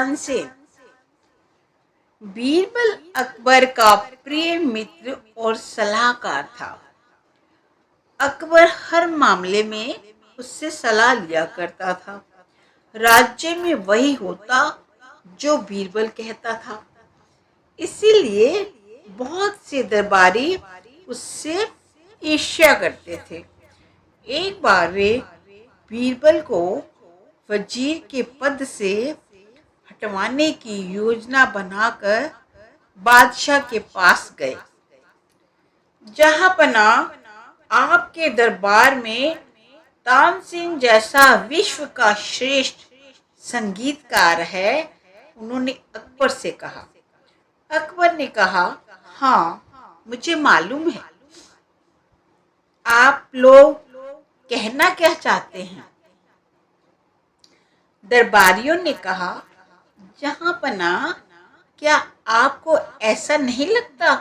तानसेन। बीरबल अकबर का प्रिय मित्र और सलाहकार था। अकबर हर मामले में उससे सलाह लिया करता था। राज्य में वही होता जो बीरबल कहता था। इसीलिए बहुत से दरबारी उससे ईर्ष्या करते थे। एक बार वे बीरबल को वजीर के पद से हटवाने की योजना बनाकर बादशाह के पास गए। जहांपना, आपके दरबार में तानसेन जैसा विश्व का श्रेष्ठ संगीतकार है, उन्होंने अकबर से कहा। अकबर ने कहा, हाँ, मुझे मालूम है। आप लोग कहना क्या चाहते हैं? दरबारियों ने कहा, जहांपना, क्या आपको ऐसा नहीं लगता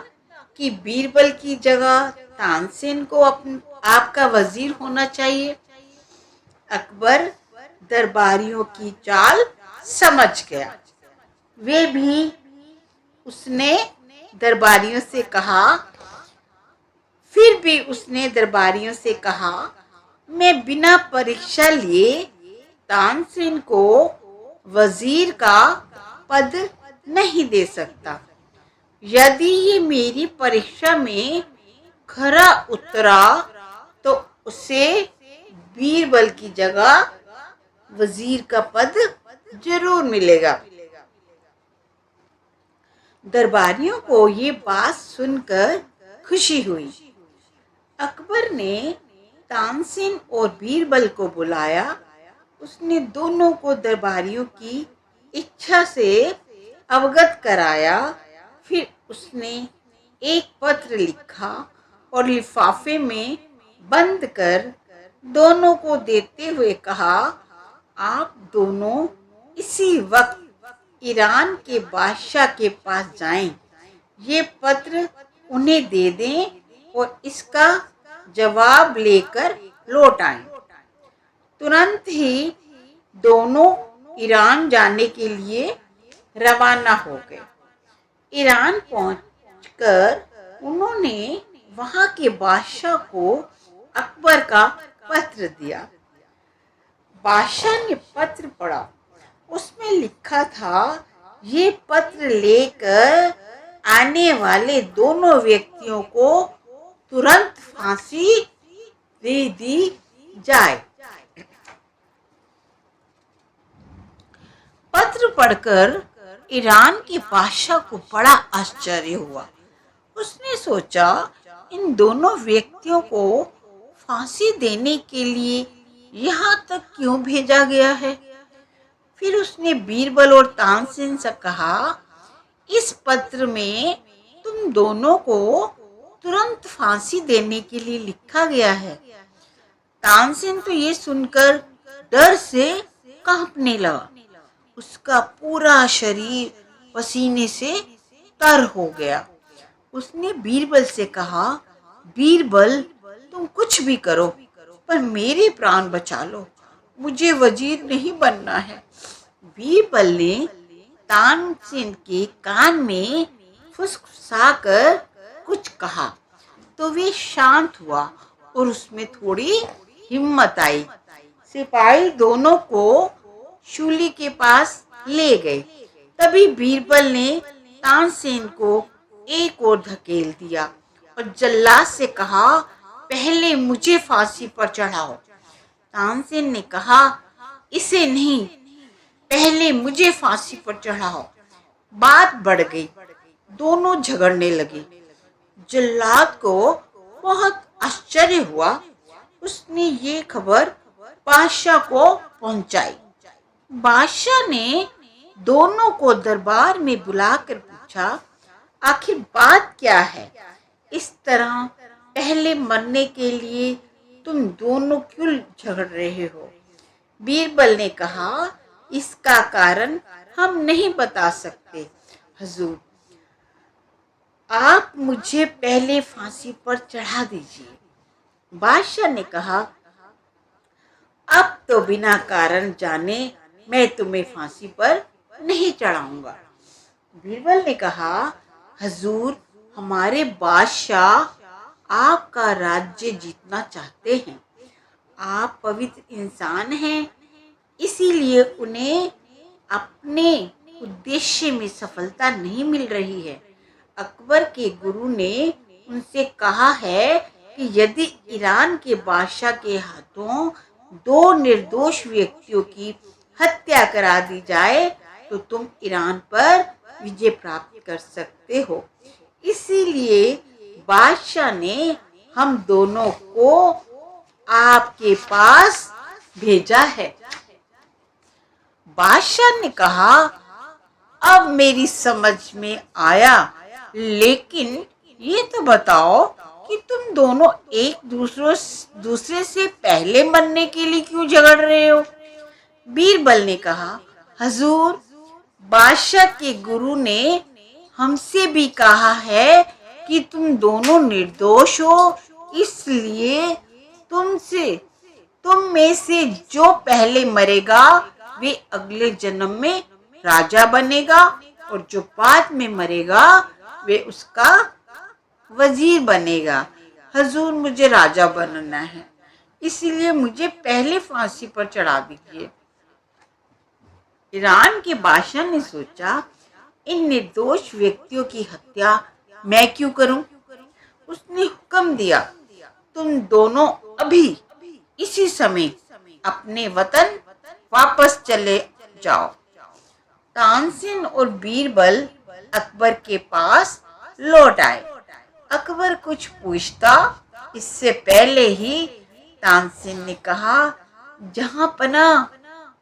कि बीरबल की जगह तानसेन को आपका वजीर होना चाहिए? अकबर दरबारियों की चाल समझ गया। वे भी उसने दरबारियों से कहा फिर भी उसने दरबारियों से कहा, मैं बिना परीक्षा लिए तानसेन को वजीर का पद नहीं दे सकता। यदि ये मेरी परीक्षा में खरा उतरा तो उसे बीरबल की जगह वजीर का पद जरूर मिलेगा। दरबारियों को ये बात सुनकर खुशी हुई। अकबर ने तानसेन और बीरबल को बुलाया। उसने दोनों को दरबारियों की इच्छा से अवगत कराया। फिर उसने एक पत्र लिखा और लिफाफे में बंद कर दोनों को देते हुए कहा, आप दोनों इसी वक्त ईरान के बादशाह के पास जाएं। ये पत्र उन्हें दे दें और इसका जवाब लेकर लौट आएं। तुरंत ही दोनों ईरान जाने के लिए रवाना हो गए। ईरान पहुंचकर उन्होंने वहां के बादशाह को अकबर का पत्र दिया। बादशाह ने पत्र पढ़ा। उसमें लिखा था, ये पत्र लेकर आने वाले दोनों व्यक्तियों को तुरंत फांसी दे दी जाए। पत्र पढ़कर ईरान के बादशाह को बड़ा आश्चर्य हुआ। उसने सोचा, इन दोनों व्यक्तियों को फांसी देने के लिए यहाँ तक क्यों भेजा गया है? फिर उसने बीरबल और तानसेन से कहा, इस पत्र में तुम दोनों को तुरंत फांसी देने के लिए लिखा गया है। तानसेन तो ये सुनकर डर से कांपने लगा। उसका पूरा शरीर पसीने से तर हो गया। उसने बीरबल से कहा, बीरबल, तुम कुछ भी करो पर मेरे प्राण बचा लो, मुझे वजीर नहीं बनना है। बीरबल ने तानसेन के कान में फुसफुसाकर कुछ कहा तो वे शांत हुआ और उसमें थोड़ी हिम्मत आई। सिपाही दोनों को शूली के पास ले गए। तभी बीरबल ने तानसेन को एक ओर धकेल दिया और जल्लाद से कहा, पहले मुझे फांसी पर चढ़ाओ। तानसेन ने कहा, इसे नहीं, पहले मुझे फांसी पर चढ़ाओ। बात बढ़ गई। दोनों झगड़ने लगे। जल्लाद को बहुत आश्चर्य हुआ। उसने ये खबर बादशाह को पहुंचाई। बादशाह ने दोनों को दरबार में बुलाकर पूछा, आखिर बात क्या है? इस तरह पहले मरने के लिए तुम दोनों क्यों झगड़ रहे हो? बीरबल ने कहा, इसका कारण हम नहीं बता सकते हुजूर। आप मुझे पहले फांसी पर चढ़ा दीजिए। बादशाह ने कहा, अब तो बिना कारण जाने मैं तुम्हें फांसी पर नहीं चढ़ाऊंगा। बीरबल ने कहा, हजूर, हमारे बादशाह आपका राज्य जीतना चाहते हैं। आप पवित्र इंसान हैं, इसीलिए उन्हें अपने उद्देश्य में सफलता नहीं मिल रही है। अकबर के गुरु ने उनसे कहा है कि यदि ईरान के बादशाह के हाथों 2 निर्दोष व्यक्तियों की हत्या करा दी जाए तो तुम ईरान पर विजय प्राप्त कर सकते हो। इसीलिए बादशाह ने हम दोनों को आपके पास भेजा है। बादशाह ने कहा, अब मेरी समझ में आया, लेकिन ये तो बताओ कि तुम दोनों एक दूसरे से पहले मरने के लिए क्यों झगड़ रहे हो? बीरबल ने कहा, हजूर, बादशाह के गुरु ने हमसे भी कहा है कि तुम दोनों निर्दोष हो, इसलिए तुम में से जो पहले मरेगा वे अगले जन्म में राजा बनेगा और जो बाद में मरेगा वे उसका वजीर बनेगा। हजूर, मुझे राजा बनना है, इसीलिए मुझे पहले फांसी पर चढ़ा दीजिए। ईरान के बादशाह ने सोचा, इन निर्दोष व्यक्तियों की हत्या मैं क्यों करूं? उसने हुक्म दिया, तुम दोनों अभी इसी समय अपने वतन वापस चले जाओ। तानसेन और बीरबल अकबर के पास लौट आए। अकबर कुछ पूछता इससे पहले ही तानसेन ने कहा, जहां पना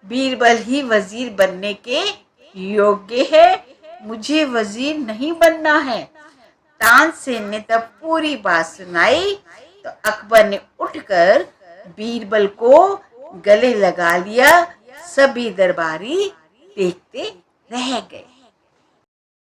बीरबल ही वजीर बनने के योग्य है, मुझे वजीर नहीं बनना है। तानसेन ने तब पूरी बात सुनाई तो अकबर ने उठकर बीरबल को गले लगा लिया। सभी दरबारी देखते रह गए।